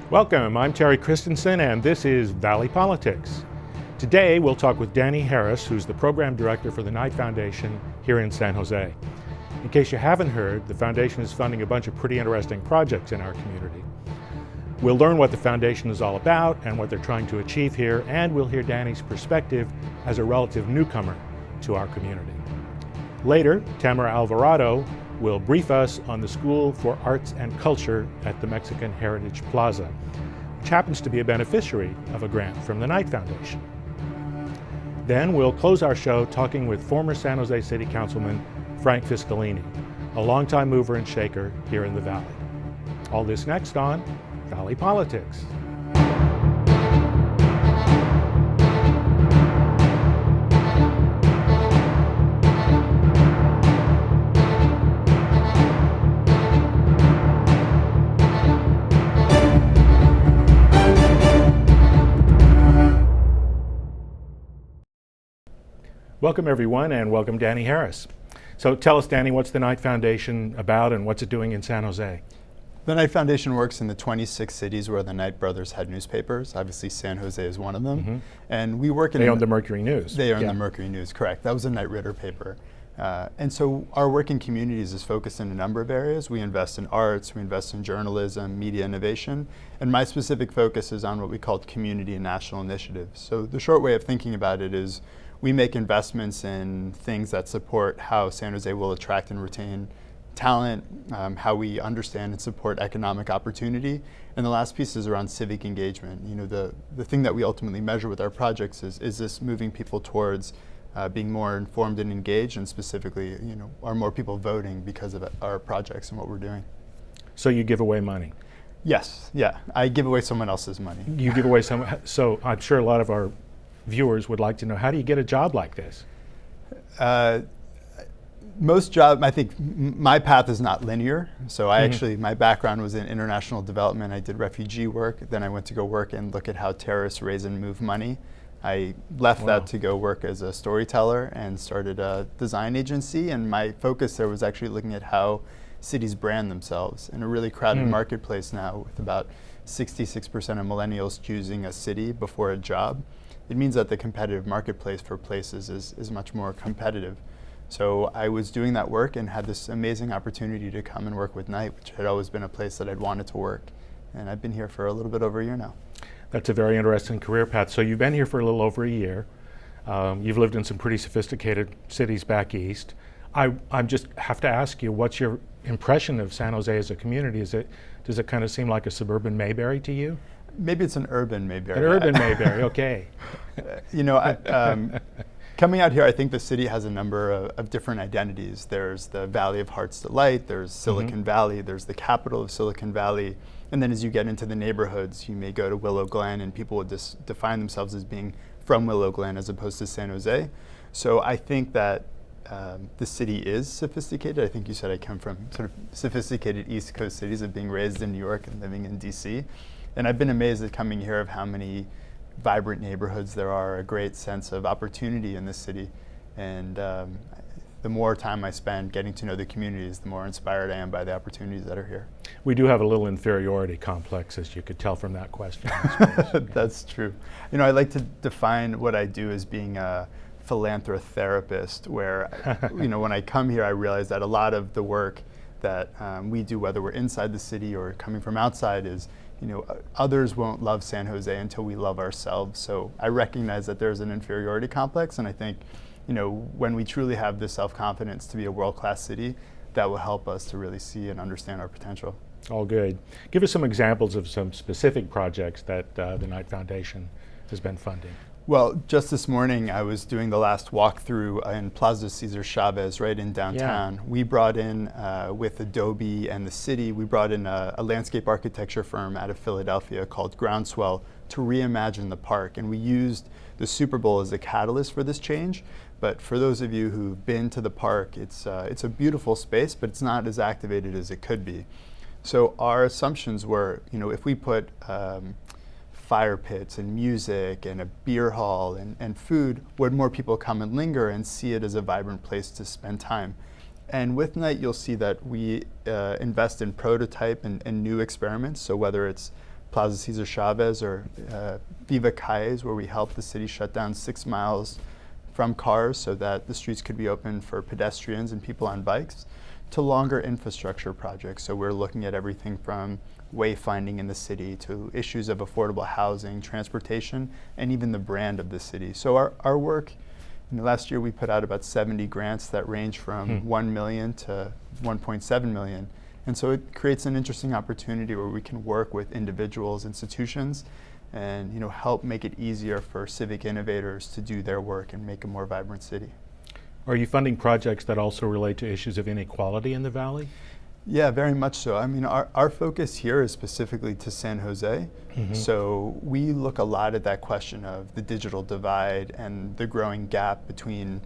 Welcome, I'm Terry Christensen and this is Valley Politics. Today we'll talk with Danny Harris, who's the program director for the Knight Foundation here in San Jose. In case you haven't heard, the foundation is funding a bunch of pretty interesting projects in our community. We'll learn what the foundation is all about and what they're trying to achieve here, and we'll hear Danny's perspective as a relative newcomer to our community. Later, Tamara Alvarado will brief us on the School for Arts and Culture at the Mexican Heritage Plaza, which happens to be a beneficiary of a grant from the Knight Foundation. Then we'll close our show talking with former San Jose City Councilman Frank Fiscalini, a longtime mover and shaker here in the Valley. All this next on Valley Politics. Welcome everyone, and welcome Danny Harris. So tell us, Danny, what's the Knight Foundation about and what's it doing in San Jose? The Knight Foundation works in the 26 cities where the Knight brothers had newspapers. Obviously San Jose is one of them. Mm-hmm. And we work in— They own the Mercury News. They own the Mercury News, correct. That was a Knight Ridder paper. And so our work in communities is focused in a number of areas. We invest in arts, we invest in journalism, media innovation, and my specific focus is on what we call community and national initiatives. So the short way of thinking about it is we make investments in things that support how San Jose will attract and retain talent, how we understand and support economic opportunity, and the last piece is around civic engagement. You know, the thing that we ultimately measure with our projects is this moving people towards being more informed and engaged, and specifically, you know, are more people voting because of our projects and what we're doing. So you give away money? Yes, yeah. I give away someone else's money. You give away some, so I'm sure a lot of our viewers would like to know, how do you get a job like this? Most jobs, I think my path is not linear. So I actually, my background was in international development. I did refugee work. Then I went to go work and look at how terrorists raise and move money. I left that to go work as a storyteller and started a design agency. And my focus there was actually looking at how cities brand themselves in a really crowded marketplace now, with about 66% of millennials choosing a city before a job. It means that the competitive marketplace for places is much more competitive. So I was doing that work and had this amazing opportunity to come and work with Knight, which had always been a place that I'd wanted to work. And I've been here for a little bit over a year now. That's a very interesting career path. So you've been here for a little over a year. You've lived in some pretty sophisticated cities back east. I just have to ask you, what's your impression of San Jose as a community? Does it kind of seem like a suburban Mayberry to you? Maybe it's an urban Mayberry. An urban Mayberry, okay. You know, coming out here, I think the city has a number of different identities. There's the Valley of Heart's Delight, there's Silicon Valley, there's the capital of Silicon Valley, and then as you get into the neighborhoods, you may go to Willow Glen and people would just define themselves as being from Willow Glen as opposed to San Jose. So I think that the city is sophisticated. I think you said I come from sort of sophisticated East Coast cities, of being raised in New York and living in DC. And I've been amazed at coming here of how many vibrant neighborhoods there are, a great sense of opportunity in this city. And the more time I spend getting to know the communities, the more inspired I am by the opportunities that are here. We do have a little inferiority complex, as you could tell from that question. I suppose. That's true. You know, I like to define what I do as being a philanthropist, where you know, when I come here, I realize that a lot of the work that we do, whether we're inside the city or coming from outside, is, you know, others won't love San Jose until we love ourselves. So I recognize that there's an inferiority complex, and I think, you know, when we truly have the self-confidence to be a world-class city, that will help us to really see and understand our potential. All good. Give us some examples of some specific projects that the Knight Foundation has been funding. Well, just this morning I was doing the last walkthrough in Plaza Cesar Chavez, right in downtown. Yeah. We brought in, with Adobe and the city, we brought in a landscape architecture firm out of Philadelphia called Groundswell to reimagine the park. And we used the Super Bowl as a catalyst for this change. But for those of you who've been to the park, it's a beautiful space, but it's not as activated as it could be. So our assumptions were, you know, if we put fire pits and music and a beer hall and food, would more people come and linger and see it as a vibrant place to spend time? And with Knight, you'll see that we invest in prototype and new experiments. So whether it's Plaza Cesar Chavez, or Viva Calles, where we helped the city shut down 6 miles from cars so that the streets could be open for pedestrians and people on bikes, to longer infrastructure projects. So we're looking at everything from wayfinding in the city to issues of affordable housing, transportation, and even the brand of the city. So our work, last year we put out about 70 grants that range from 1 million to 1.7 million. And so it creates an interesting opportunity where we can work with individuals, institutions, and help make it easier for civic innovators to do their work and make a more vibrant city. Are you funding projects that also relate to issues of inequality in the valley? Yeah, very much so. I mean, our focus here is specifically to San Jose. So we look a lot at that question of the digital divide and the growing gap between,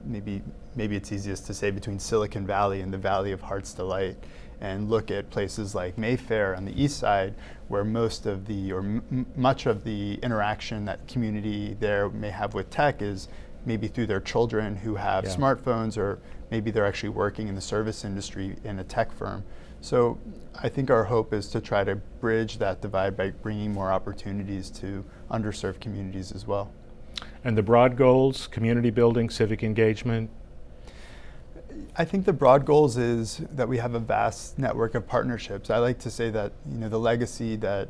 maybe it's easiest to say between Silicon Valley and the Valley of Heart's Delight, and look at places like Mayfair on the east side, where much of the interaction that community there may have with tech is maybe through their children who have smartphones, or maybe they're actually working in the service industry in a tech firm. So I think our hope is to try to bridge that divide by bringing more opportunities to underserved communities as well. And the broad goals, community building, civic engagement? I think the broad goals is that we have a vast network of partnerships. I like to say that the legacy that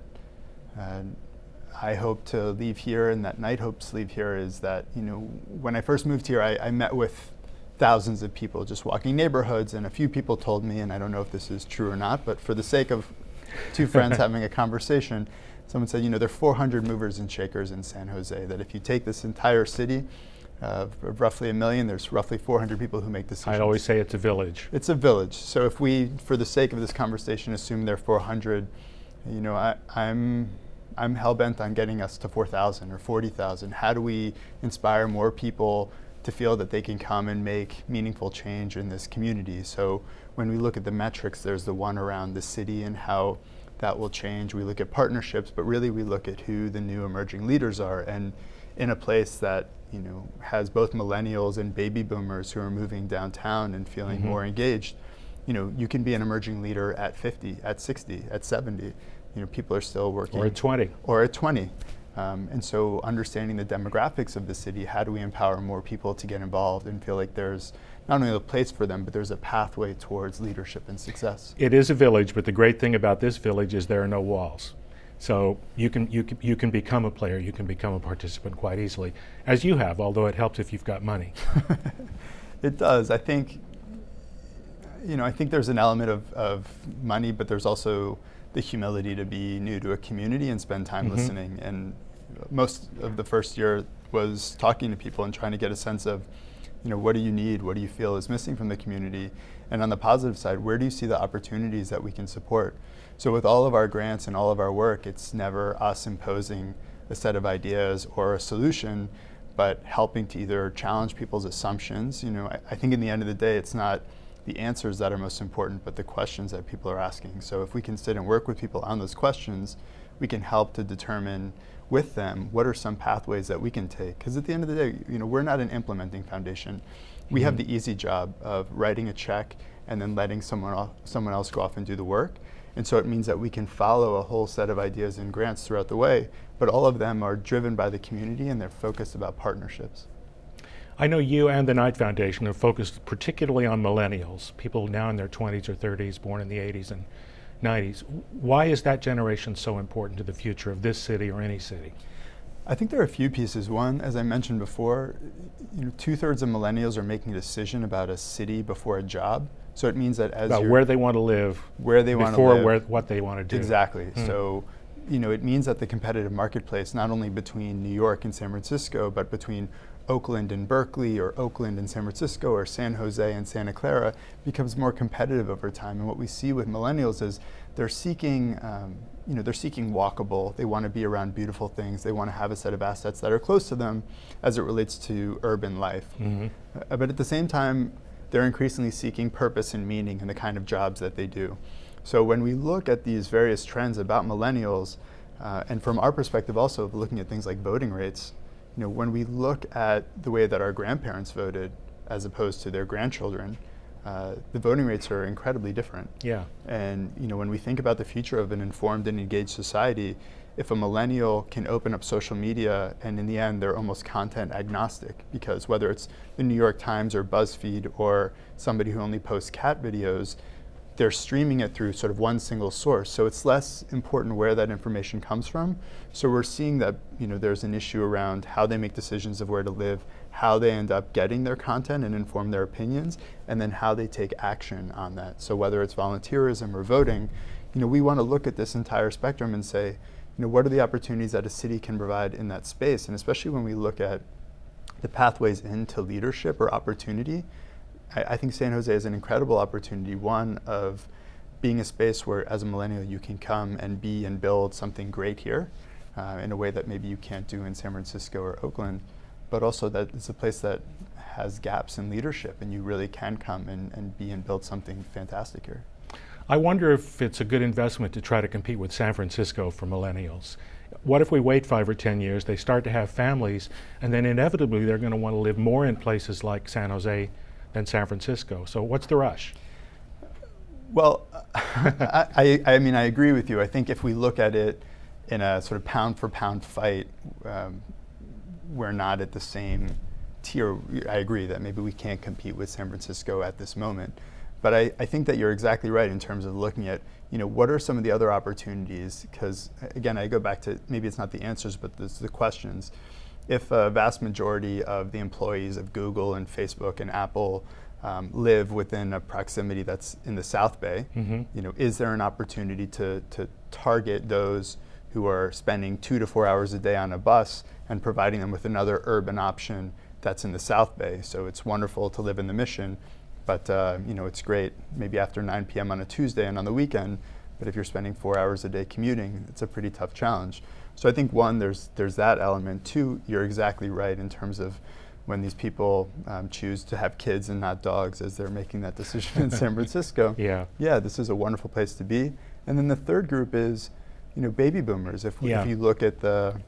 I hope to leave here and that Knight hopes to leave here is that when I first moved here, I met with thousands of people just walking neighborhoods, and a few people told me, and I don't know if this is true or not, but for the sake of two friends having a conversation, someone said, there are 400 movers and shakers in San Jose, that if you take this entire city of roughly 1 million, there's roughly 400 people who make decisions. I'd always say it's a village. It's a village. So if we, for the sake of this conversation, assume there are 400, I'm hell-bent on getting us to 4,000 or 40,000. How do we inspire more people to feel that they can come and make meaningful change in this community? So when we look at the metrics, there's the one around the city and how that will change. We look at partnerships, but really we look at who the new emerging leaders are. And in a place that has both millennials and baby boomers who are moving downtown and feeling more engaged, you can be an emerging leader at 50, at 60, at 70. People are still working. Or at 20. Or at 20. And so understanding the demographics of the city, how do we empower more people to get involved and feel like there's not only a place for them, but there's a pathway towards leadership and success. It is a village, but the great thing about this village is there are no walls. So you can become a player, you can become a participant quite easily, as you have, although it helps if you've got money. It does. I think there's an element of money, but there's also the humility to be new to a community and spend time listening. And most of the first year was talking to people and trying to get a sense of, what do you need? What do you feel is missing from the community? And on the positive side, where do you see the opportunities that we can support? So with all of our grants and all of our work, it's never us imposing a set of ideas or a solution, but helping to either challenge people's assumptions. I think in the end of the day, it's not the answers that are most important, but the questions that people are asking. So if we can sit and work with people on those questions, we can help to determine with them what are some pathways that we can take. Because at the end of the day, we're not an implementing foundation. We have the easy job of writing a check and then letting someone else go off and do the work. And so it means that we can follow a whole set of ideas and grants throughout the way, but all of them are driven by the community and they're focused about partnerships. I know you and the Knight Foundation are focused particularly on millennials, people now in their 20s or 30s, born in the 80s and 90s. Why is that generation so important to the future of this city or any city? I think there are a few pieces. One, as I mentioned before, 2/3 of millennials are making a decision about a city before a job. So it means that as about where they want to live, where they want to live, before what they want to do. Exactly. So, it means that the competitive marketplace, not only between New York and San Francisco, but between Oakland and Berkeley, or Oakland and San Francisco, or San Jose and Santa Clara, becomes more competitive over time. And what we see with millennials is they're seeking, they're seeking walkable. They want to be around beautiful things. They want to have a set of assets that are close to them as it relates to urban life. But at the same time, they're increasingly seeking purpose and meaning in the kind of jobs that they do. So when we look at these various trends about millennials, and from our perspective also looking at things like voting rates, when we look at the way that our grandparents voted as opposed to their grandchildren, the voting rates are incredibly different. Yeah. And when we think about the future of an informed and engaged society, if a millennial can open up social media and in the end they're almost content agnostic, because whether it's the New York Times or BuzzFeed or somebody who only posts cat videos, they're streaming it through sort of one single source. So it's less important where that information comes from. So we're seeing that there's an issue around how they make decisions of where to live, how they end up getting their content and inform their opinions, and then how they take action on that. So whether it's volunteerism or voting, we want to look at this entire spectrum and say, what are the opportunities that a city can provide in that space? And especially when we look at the pathways into leadership or opportunity, I think San Jose is an incredible opportunity, one of being a space where as a millennial you can come and be and build something great here in a way that maybe you can't do in San Francisco or Oakland, but also that it's a place that has gaps in leadership and you really can come and be and build something fantastic here. I wonder if it's a good investment to try to compete with San Francisco for millennials. What if we wait 5 or 10 years, they start to have families, and then inevitably they're going to want to live more in places like San Jose than San Francisco. So what's the rush? Well, I mean, I agree with you. I think if we look at it in a sort of pound for pound fight, we're not at the same tier. I agree that maybe we can't compete with San Francisco at this moment. But I think that you're exactly right in terms of looking at, what are some of the other opportunities? Because again, I go back to, maybe it's not the answers, but the questions. If a vast majority of the employees of Google and Facebook and Apple live within a proximity that's in the South Bay, is there an opportunity to target those who are spending 2 to 4 hours a day on a bus and providing them with another urban option that's in the South Bay? So it's wonderful to live in the Mission, but it's great maybe after 9 p.m. on a Tuesday and on the weekend, but if you're spending 4 hours a day commuting, it's a pretty tough challenge. So I think one, there's that element. Two, you're exactly right in terms of when these people choose to have kids and not dogs as they're making that decision in San Francisco. Yeah, this is a wonderful place to be. And then the third group is, baby boomers. If you look at the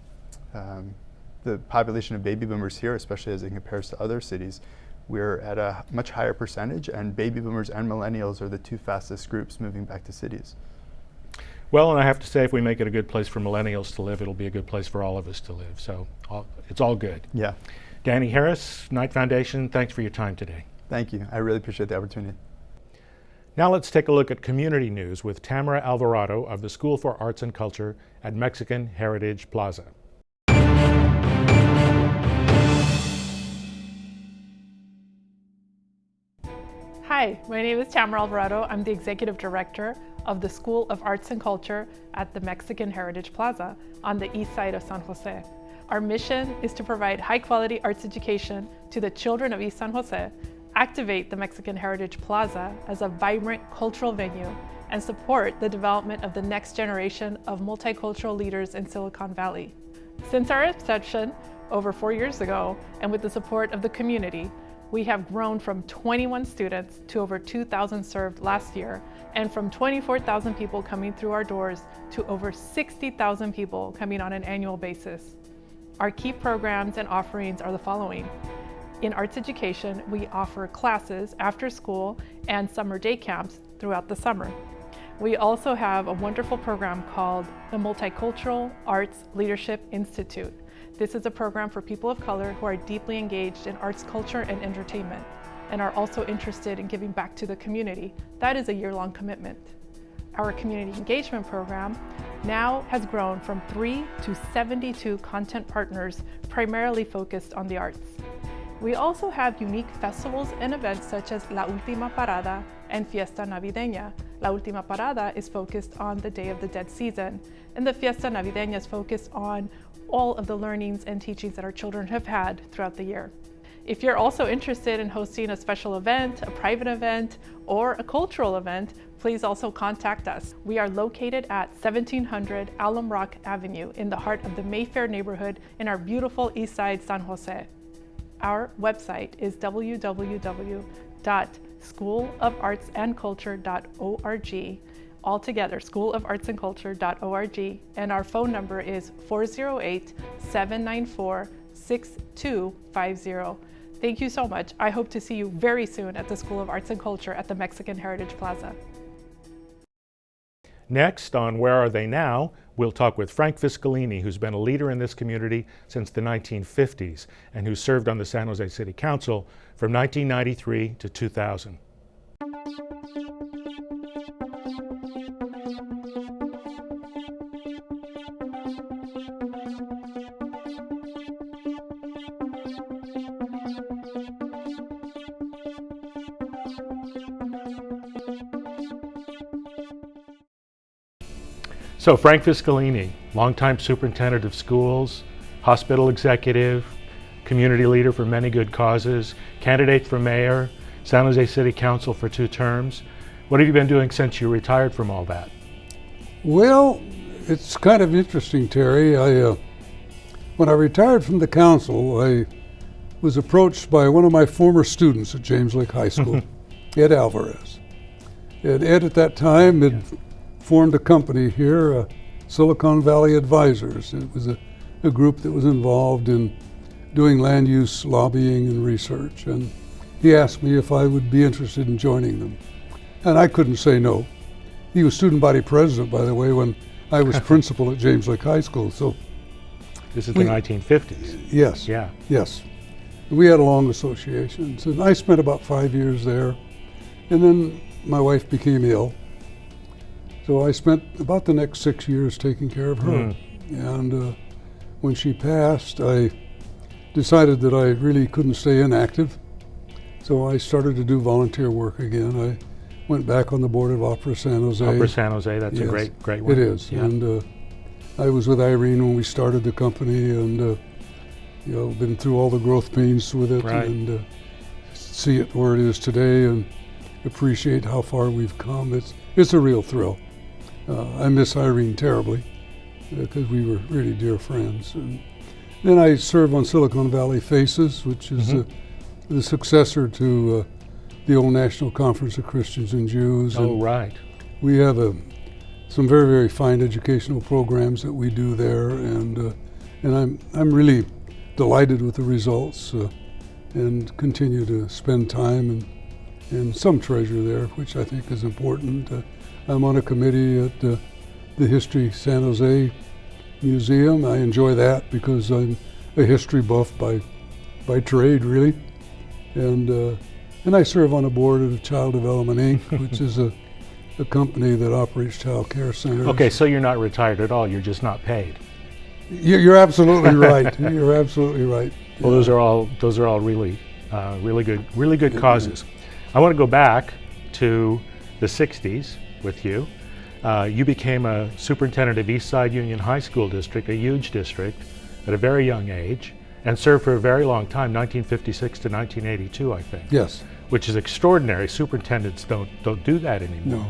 population of baby boomers here, especially as it compares to other cities, we're at a much higher percentage, and baby boomers and millennials are the two fastest groups moving back to cities. Well, and I have to say, if we make it a good place for millennials to live, it'll be a good place for all of us to live. So it's all good. Yeah. Danny Harris, Knight Foundation, thanks for your time today. Thank you. I really appreciate the opportunity. Now let's take a look at community news with Tamara Alvarado of the School for Arts and Culture at Mexican Heritage Plaza. Hi, my name is Tamara Alvarado. I'm the Executive Director of the School of Arts and Culture at the Mexican Heritage Plaza on the east side of San Jose. Our mission is to provide high-quality arts education to the children of East San Jose, activate the Mexican Heritage Plaza as a vibrant cultural venue, and support the development of the next generation of multicultural leaders in Silicon Valley. Since our inception over 4 years ago, and with the support of the community, we have grown from 21 students to over 2,000 served last year, and from 24,000 people coming through our doors to over 60,000 people coming on an annual basis. Our key programs and offerings are the following. In arts education, we offer classes after school and summer day camps throughout the summer. We also have a wonderful program called the Multicultural Arts Leadership Institute. This is a program for people of color who are deeply engaged in arts, culture, and entertainment, and are also interested in giving back to the community. That is a year-long commitment. Our community engagement program now has grown from 3 to 72 content partners, primarily focused on the arts. We also have unique festivals and events such as La Última Parada and Fiesta Navideña. La Última Parada is focused on the Day of the Dead season, and the Fiesta Navideña is focused on all of the learnings and teachings that our children have had throughout the year. If you're also interested in hosting a special event, a private event, or a cultural event, please also contact us. We are located at 1700 Alum Rock Avenue in the heart of the Mayfair neighborhood in our beautiful East Side San Jose. Our website is www.schoolofartsandculture.org. Altogether, schoolofartsandculture.org, and our phone number is 408-794-6250. Thank you so much. I hope to see you very soon at the School of Arts and Culture at the Mexican Heritage Plaza. Next, on Where Are They Now?, we'll talk with Frank Fiscalini, who's been a leader in this community since the 1950s and who served on the San Jose City Council from 1993 to 2000. So Frank Fiscalini, longtime superintendent of schools, hospital executive, community leader for many good causes, candidate for mayor, San Jose City Council for 2 terms. What have you been doing since you retired from all that? Well, it's kind of interesting, Terry. When I retired from the council, I was approached by one of my former students at James Lake High School, Ed Alvarado. And Ed at that time had formed a company here, Silicon Valley Advisors. It was a group that was involved in doing land use lobbying and research. And he asked me if I would be interested in joining them. And I couldn't say no. He was student body president, by the way, when I was principal at James Lake High School. So this is the 1950s. Yes. Yeah. Yes. We had a long association. So I spent about 5 years there. And then my wife became ill. So I spent about the next 6 years taking care of her. And when she passed, I decided that I really couldn't stay inactive. So I started to do volunteer work again. I went back on the board of Opera San Jose. Opera San Jose, that's Yes, a great one. It is. Yeah. And I was with Irene when we started the company, and been through all the growth pains with it, Right. and see it where it is today, and appreciate how far we've come. It's a real thrill. I miss Irene terribly because we were really dear friends. And then I serve on Silicon Valley Faces, which is the successor to the old National Conference of Christians and Jews. Oh, and right. we have some very, very fine educational programs that we do there, and I'm really delighted with the results, and continue to spend time and some treasure there, which I think is important. I'm on a committee at the History San Jose Museum. I enjoy that because I'm a history buff by trade, really. And I serve on a board of Child Development Inc., which is a company that operates child care centers. Okay, so you're not retired at all, you're just not paid. You're absolutely right. You're absolutely right. Well, those are all really good causes. I want to go back to the 60s with you. You became a superintendent of Eastside Union High School District, a huge district, at a very young age, and served for a very long time, 1956 to 1982, I think. Yes. Which is extraordinary. Superintendents don't do that anymore. No.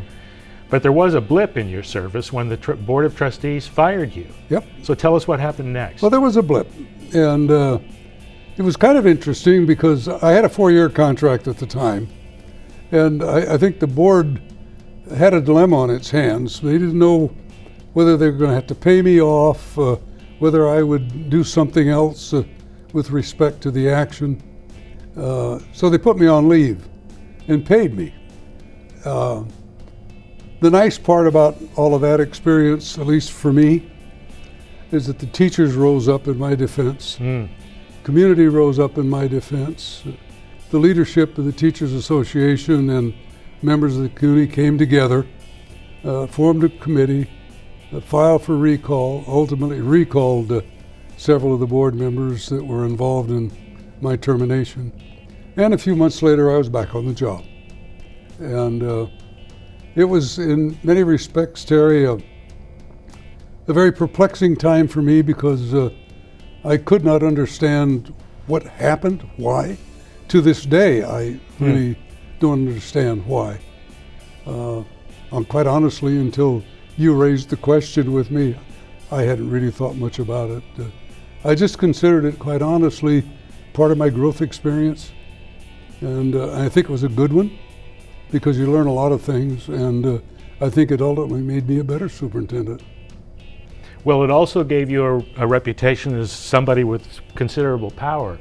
But there was a blip in your service when the Board of Trustees fired you. Yep. So tell us what happened next. Well, there was a blip, and it was kind of interesting because I had a 4-year contract at the time, and I think the board had a dilemma on its hands. They didn't know whether they were going to have to pay me off, whether I would do something else with respect to the action. So they put me on leave and paid me. The nice part about all of that experience, at least for me, is that the teachers rose up in my defense. Community rose up in my defense. The leadership of the Teachers Association and members of the community came together, formed a committee, filed for recall, ultimately recalled several of the board members that were involved in my termination. And a few months later, I was back on the job. And it was, in many respects, Terry, a very perplexing time for me because I could not understand what happened, why. To this day, I really don't understand why. Quite honestly, until you raised the question with me, I hadn't really thought much about it. I just considered it, quite honestly, part of my growth experience. And I think it was a good one, because you learn a lot of things, and I think it ultimately made me a better superintendent. Well, it also gave you a reputation as somebody with considerable power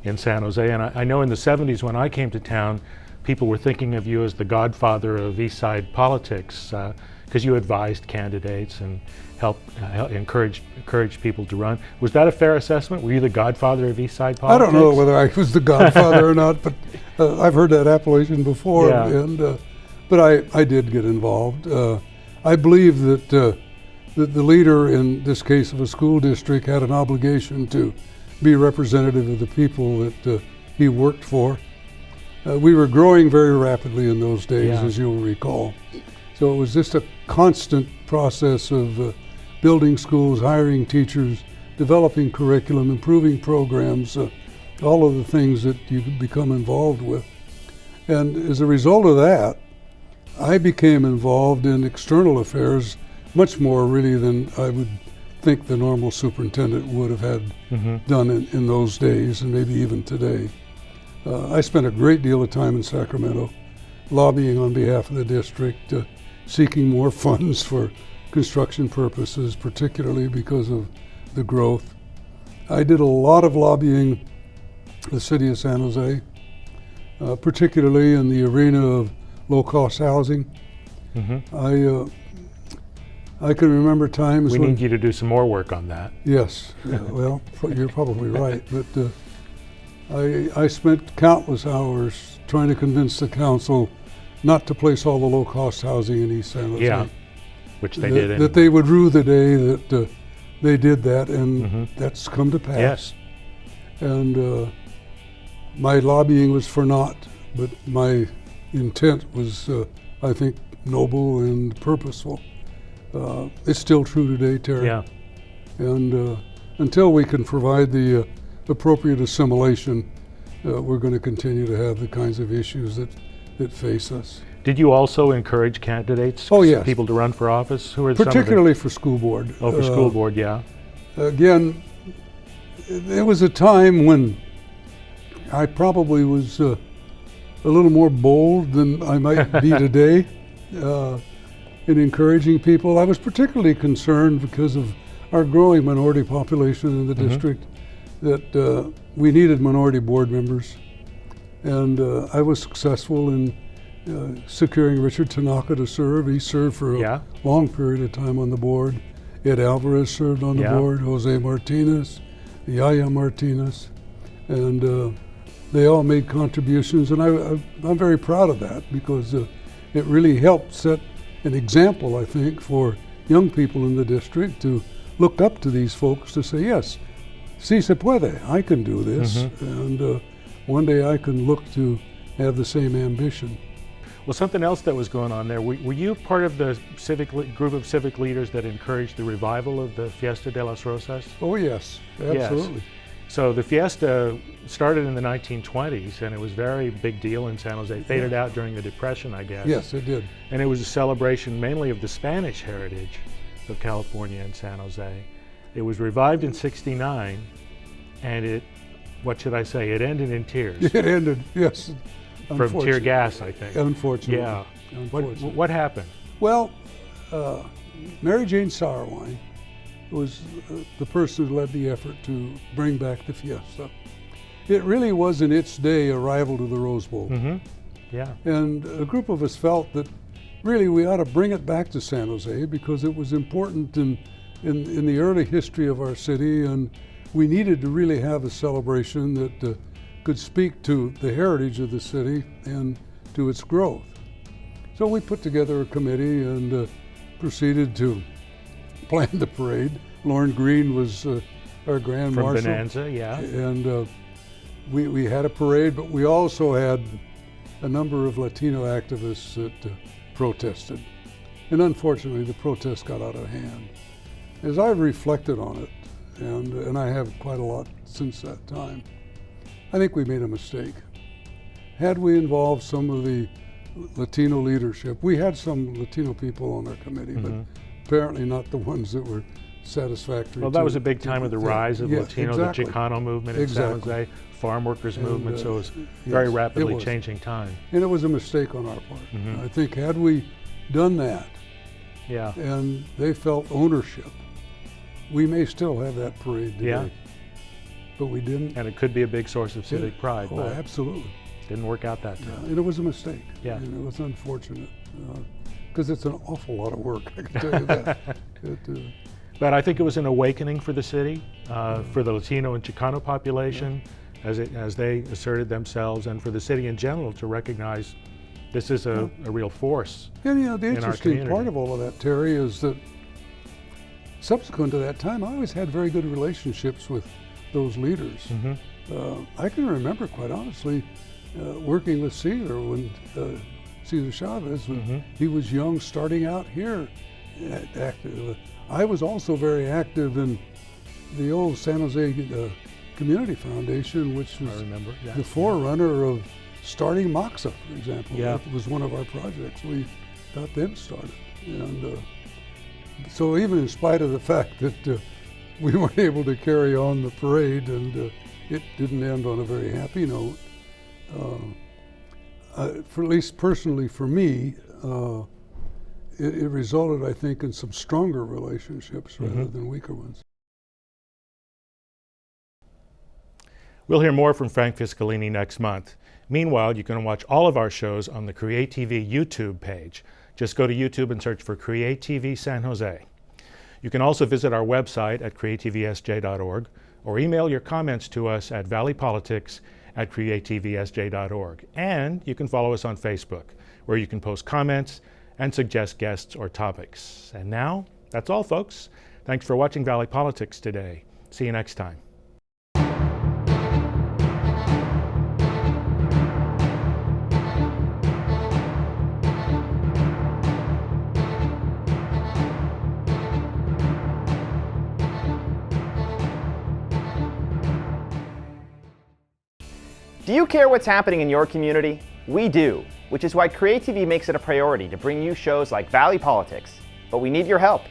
in San Jose. And I know in the 70s when I came to town, people were thinking of you as the godfather of East Side politics, because you advised candidates and helped encourage people to run. Was that a fair assessment? Were you the godfather of East Side politics? I don't know whether I was the godfather or not, but I've heard that appellation before. Yeah. And but I did get involved. I believe that the leader, in this case of a school district, had an obligation to be representative of the people that he worked for. We were growing very rapidly in those days, Yeah. as you'll recall. So it was just a constant process of building schools, hiring teachers, developing curriculum, improving programs, all of the things that you could become involved with. And as a result of that, I became involved in external affairs much more really than I would think the normal superintendent would have had done in those days, and maybe even today. I spent a great deal of time in Sacramento lobbying on behalf of the district, seeking more funds for construction purposes, particularly because of the growth. I did a lot of lobbying the city of San Jose, particularly in the arena of low-cost housing. I can remember times We when... need you to do some more work on that. Yes, well, you're probably right, but I spent countless hours trying to convince the council not to place all the low-cost housing in East San Jose. Yeah, which they did. That they would rue the day that they did that, and that's come to pass. Yes. And my lobbying was for naught, but my intent was, I think, noble and purposeful. It's still true today, Terry. Yeah. And until we can provide the appropriate assimilation, we're going to continue to have the kinds of issues that face us. Did you also encourage candidates, Oh, yes. people to run for office? Who are some of the- Particularly for school board. Oh, for school board, yeah. Again, there was a time when I probably was a little more bold than I might be today in encouraging people. I was particularly concerned because of our growing minority population in the district, that we needed minority board members. And I was successful in securing Richard Tanaka to serve. He served for a long period of time on the board. Ed Alvarado served on the board, Jose Martinez, Yaya Martinez, and they all made contributions, and I'm very proud of that, because it really helped set an example, I think, for young people in the district to look up to these folks to say, yes, si se puede, I can do this, and one day I can look to have the same ambition. Well, something else that was going on there, were you part of the group of civic leaders that encouraged the revival of the Fiesta de las Rosas? Oh yes, absolutely. Yes. So the Fiesta started in the 1920s, and it was a very big deal in San Jose. Faded out during the Depression, I guess. Yes, it did. And it was a celebration mainly of the Spanish heritage of California and San Jose. It was revived in '69, and it, what should I say, it ended in tears. It ended, yes. From tear gas, I think. Unfortunately. Yeah. Unfortunately. What happened? Well, Mary Jane Sauerwein was the person who led the effort to bring back the Fiesta. It really was in its day a rival to the Rose Bowl. Yeah. And a group of us felt that really we ought to bring it back to San Jose because it was important in the early history of our city, and we needed to really have a celebration that could speak to the heritage of the city and to its growth. So we put together a committee and proceeded to plan the parade. Lauren Green was our grand marshal. From Bonanza, yeah. And we had a parade, but we also had a number of Latino activists that protested. And unfortunately, the protest got out of hand. As I've reflected on it, and I have quite a lot since that time, I think we made a mistake. Had we involved some of the Latino leadership, we had some Latino people on our committee, but apparently not the ones that were satisfactory. Well, that was a big time of the rise of Latino, exactly. the Chicano movement in San Jose, farm workers movement, so it was very rapidly changing time. And it was a mistake on our part. I think had we done that, and they felt ownership, we may still have that parade today. but we didn't. And it could be a big source of civic pride, Oh, but absolutely. didn't work out that Yeah, time. and it was a mistake. Yeah. And it was unfortunate, because it's an awful lot of work, I can tell you that. But I think it was an awakening for the city, for the Latino and Chicano population, as they asserted themselves, and for the city in general to recognize this is a real force. And you know, the in our interesting community. part of all of that, Terry, is that subsequent to that time, I always had very good relationships with those leaders. I can remember, quite honestly, working with Cesar when Cesar Chavez, when he was young, starting out here. Active. I was also very active in the old San Jose Community Foundation, which was the forerunner of starting Moxa, for example. Yeah. That was one of our projects. We got them started. And so even in spite of the fact that we weren't able to carry on the parade and it didn't end on a very happy note, for at least personally for me, it resulted, I think, in some stronger relationships rather than weaker ones. We'll hear more from Frank Fiscalini next month. Meanwhile, you can watch all of our shows on the CreaTV YouTube page. Just go to YouTube and search for CreaTV San Jose. You can also visit our website at creatvsj.org or email your comments to us at valleypolitics@creatvsj.org. And you can follow us on Facebook, where you can post comments and suggest guests or topics. And now, that's all, folks. Thanks for watching Valley Politics today. See you next time. Do you care what's happening in your community? We do, which is why CreaTV makes it a priority to bring you shows like Valley Politics. But we need your help.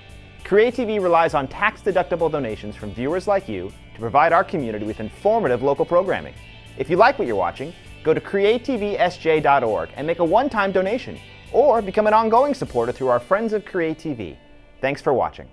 CreaTV relies on tax-deductible donations from viewers like you to provide our community with informative local programming. If you like what you're watching, go to creatvsj.org and make a one-time donation, or become an ongoing supporter through our Friends of CreaTV. Thanks for watching.